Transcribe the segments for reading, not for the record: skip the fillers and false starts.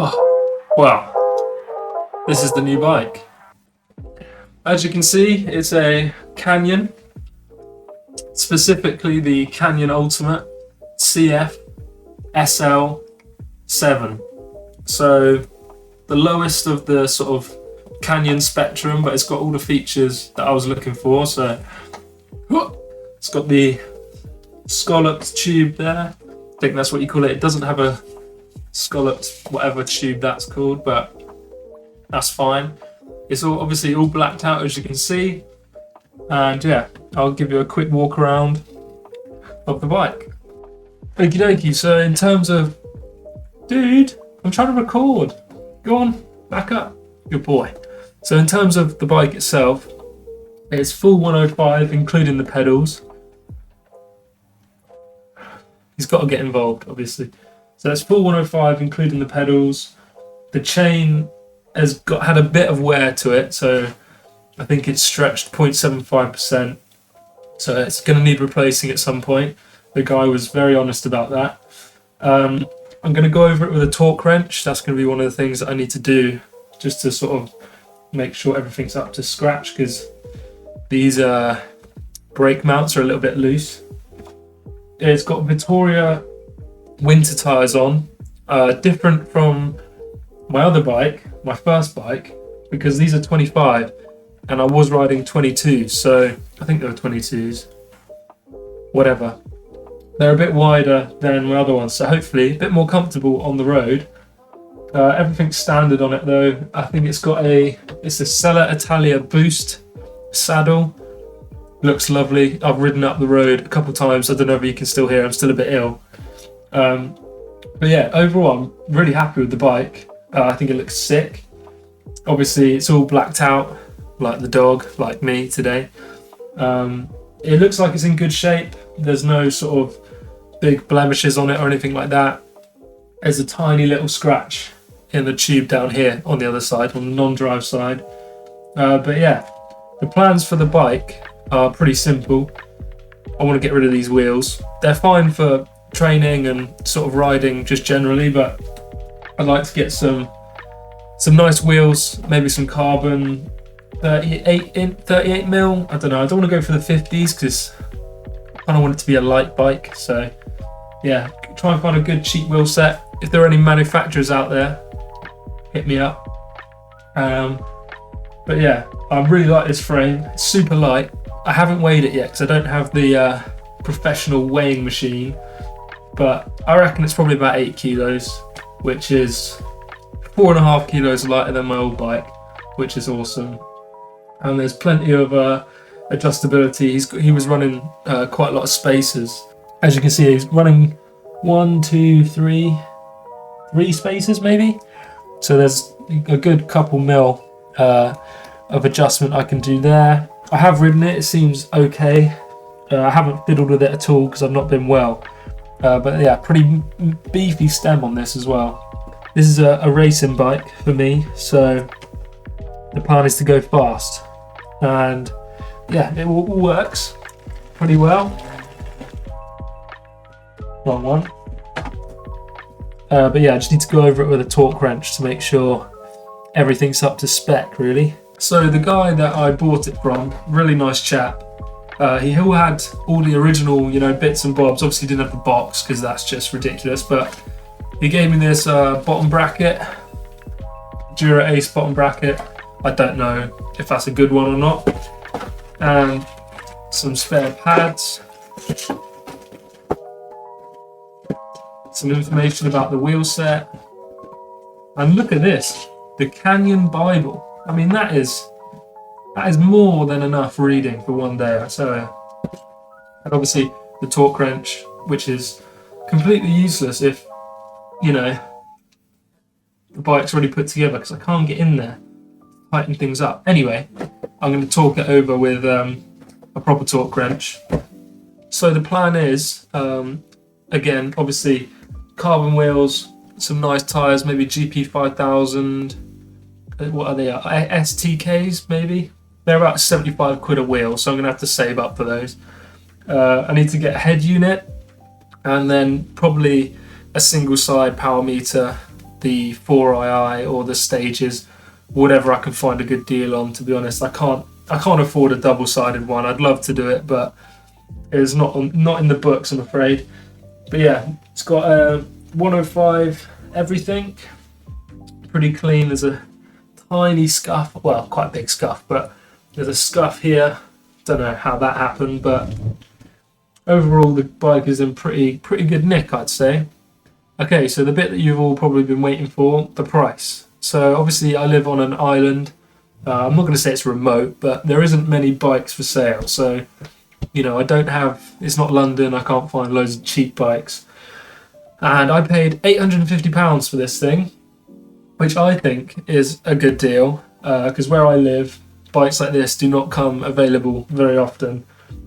Oh, wow, this is the new bike. As you can see, it's a Canyon, specifically the Canyon Ultimate CF SL 7. So the lowest of the sort of Canyon spectrum, but it's got all the features that I was looking for. So it's got the scalloped tube there. I think that's what you call it. It doesn't have a scalloped whatever tube that's called, but that's fine. It's all obviously all blacked out, as you can see. And yeah, I'll give you a quick walk around of the bike. Okie dokie, so in terms of... Dude, I'm trying to record. Go on, back up. Good boy. So in terms of the bike itself, it's full 105, including the pedals. He's got to get involved, obviously. So that's full 105, including the pedals. The chain has had a bit of wear to it, so I think it's stretched 0.75%. So it's going to need replacing at some point. The guy was very honest about that. I'm going to go over it with a torque wrench. That's going to be one of the things that I need to do, just to sort of make sure everything's up to scratch, because these brake mounts are a little bit loose. It's got Vittoria winter tyres on, different from my other bike, my first bike, because these are 25 and I was riding 22, so I think they were 22s, whatever. They're a bit wider than my other ones, so hopefully a bit more comfortable on the road. Everything's standard on it though. I think it's a Sella Italia Boost saddle. Looks lovely. I've ridden up the road a couple times. I don't know if you can still hear, I'm still a bit ill. But yeah, overall I'm really happy with the bike. I think it looks sick. Obviously it's all blacked out, like the dog, like me today. It looks like it's in good shape. There's no sort of big blemishes on it or anything like that. There's a tiny little scratch in the tube down here on the other side, on the non-drive side. But yeah, the plans for the bike are pretty simple. I want to get rid of these wheels. They're fine for training and sort of riding just generally, but I'd like to get some nice wheels, maybe some carbon 38 mil. I don't know. I don't want to go for the 50s because I kind of want it to be a light bike. So yeah, try and find a good cheap wheel set. If there are any manufacturers out there, hit me up. But yeah, I really like this frame. It's super light. I haven't weighed it yet because I don't have the professional weighing machine, but I reckon it's probably about 8 kilos, which is 4.5 kilos lighter than my old bike, which is awesome. And there's plenty of adjustability. He was running quite a lot of spacers. As you can see, he's running 3 spacers maybe. So there's a good couple mil of adjustment I can do there. I have ridden it, it seems okay. I haven't fiddled with it at all because I've not been well. But yeah, pretty beefy stem on this as well. This is a racing bike for me, so the plan is to go fast. And yeah, it all works pretty well. Wrong one. But yeah, I just need to go over it with a torque wrench to make sure everything's up to spec, really. So the guy that I bought it from, really nice chap. He had all the original, bits and bobs. Obviously didn't have the box because that's just ridiculous, but he gave me this bottom bracket, Direto X bottom bracket. I don't know if that's a good one or not. And some spare pads. Some information about the wheel set. And look at this, the Canyon Bible. I mean, that is more than enough reading for one day. So, and obviously the torque wrench, which is completely useless if, the bike's already put together, because I can't get in there to tighten things up. Anyway, I'm going to torque it over with a proper torque wrench. So the plan is, again, obviously carbon wheels, some nice tyres, maybe GP 5000. What are they? STKs maybe? They're about 75 quid a wheel, so I'm going to have to save up for those. I need to get a head unit and then probably a single side power meter the 4II or the Stages, whatever I can find a good deal on. To be honest, I can't afford a double-sided one. I'd love to do it, but it's not in the books, I'm afraid. But yeah, it's got a 105 everything, pretty clean. There's a tiny scuff, well, quite a big scuff, but there's a scuff here. Don't know how that happened, but overall the bike is in pretty good nick, I'd say. Okay, so the bit that you've all probably been waiting for, the price. So obviously I live on an island. I'm not going to say it's remote, but there isn't many bikes for sale. So, you know, it's not London, I can't find loads of cheap bikes. And I paid £850 for this thing, which I think is a good deal, because where I live, bikes like this do not come available very often.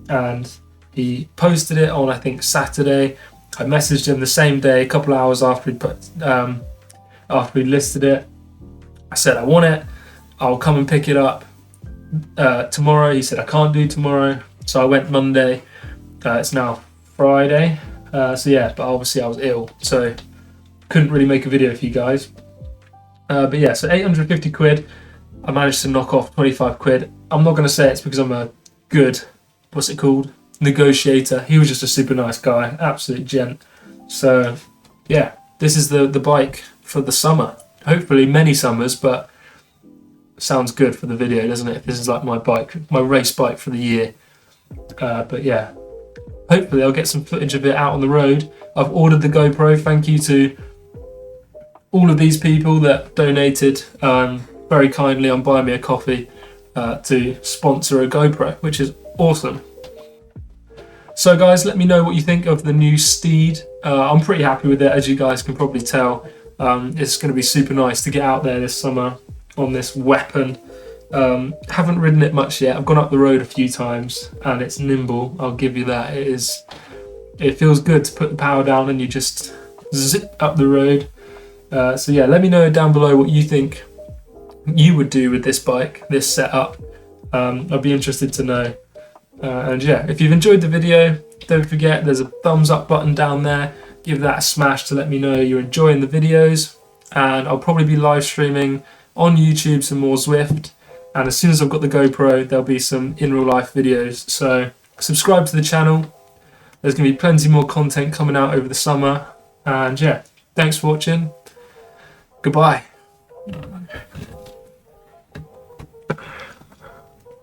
And he posted it on, I think, Saturday. I messaged him the same day, a couple of hours after he listed it. I said, I want it, I'll come and pick it up tomorrow. He said, I can't do tomorrow. So I went Monday. It's now Friday. So yeah, but obviously I was ill, so couldn't really make a video for you guys. But yeah, so 850 quid. I managed to knock off 25 quid. I'm not going to say it's because I'm a good, negotiator. He was just a super nice guy, absolute gent. So yeah, this is the bike for the summer. Hopefully many summers, but sounds good for the video, doesn't it? This is like my bike, my race bike for the year. But yeah, hopefully I'll get some footage of it out on the road. I've ordered the GoPro. Thank you to all of these people that donated very kindly on Buy Me a Coffee to sponsor a GoPro, which is awesome. So guys, let me know what you think of the new Steed. I'm pretty happy with it, as you guys can probably tell. It's going to be super nice to get out there this summer on this weapon. Haven't ridden it much yet. I've gone up the road a few times and it's nimble, I'll give you that. It feels good to put the power down and you just zip up the road. So yeah, let me know down below what you think you would do with this bike, this setup. I'd be interested to know. And yeah, if you've enjoyed the video, don't forget there's a thumbs up button down there. Give that a smash to let me know you're enjoying the videos. And I'll probably be live streaming on YouTube some more Zwift. And as soon as I've got the GoPro, there'll be some in real life videos. So subscribe to the channel. There's going to be plenty more content coming out over the summer. And yeah, thanks for watching. Goodbye.